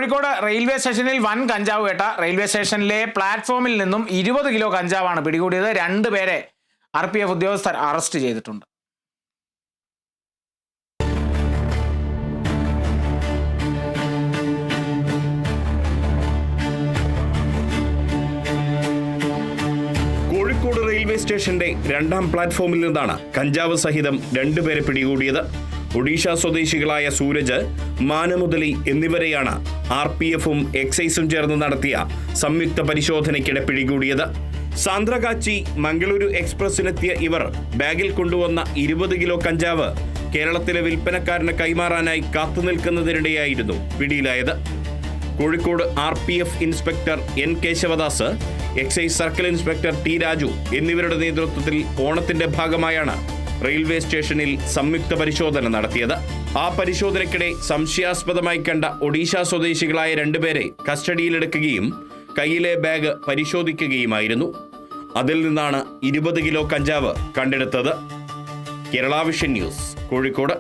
Kozhikode railway സ്റ്റേഷനിൽ വൻ കഞ്ചാവ് വേട്ട. റെയിൽവേ സ്റ്റേഷനിലെ പ്ലാറ്റ്ഫോമിൽ നിന്നും 20 കിലോ കഞ്ചാവാണ് പിടികൂടിയത്. 2 പേരെ RPF ഉദ്യോഗസ്ഥർ അറസ്റ്റ് ചെയ്തിട്ടുണ്ട്. കോഴിക്കോട് റെയിൽവേ സ്റ്റേഷന്റെ 2ാം പ്ലാറ്റ്ഫോമിൽ നിന്നാണ് കഞ്ചാവ് സഹിതം 2 പേരെ പിടികൂടിയത്. ഒഡീഷ സ്വദേശികളായ സൂരജ്, മാനമുതലി എന്നിവരെയാണ് RPFും എക്സൈസും ചേർന്ന് നടത്തിയ സംയുക്ത പരിശോധനയ്ക്കിടെ പിടികൂടിയത്. സാന്ത്രകാച്ചി മംഗളൂരു എക്സ്പ്രസിനെത്തിയ ഇവർ ബാഗിൽ കൊണ്ടുവന്ന 20 കിലോ കഞ്ചാവ് കേരളത്തിലെ വിൽപ്പനക്കാരന് കൈമാറാനായി കാത്തുനിൽക്കുന്നതിനിടെയായിരുന്നു പിടിയിലായത്. Kozhikode RPF inspector N Kesavadas, excise circle inspector T Raju എന്നിവരുടെ നേതൃത്വത്തിൽ ഓണത്തിന്റെ ഭാഗമായാണ് റെയിൽവേ സ്റ്റേഷനിൽ സംയുക്ത പരിശോധന നടത്തിയത്. ആ പരിശോധനയ്ക്കിടെ സംശയാസ്പദമായി കണ്ട ഒഡീഷ സ്വദേശികളായ 2 പേരെ കസ്റ്റഡിയിലെടുക്കുകയും കയ്യിലെ ബാഗ് പരിശോധിക്കുകയുമായിരുന്നു. അതിൽ നിന്നാണ് 20 കിലോ കഞ്ചാവ് കണ്ടെടുത്തത്. Kerala vision news, Kozhikode.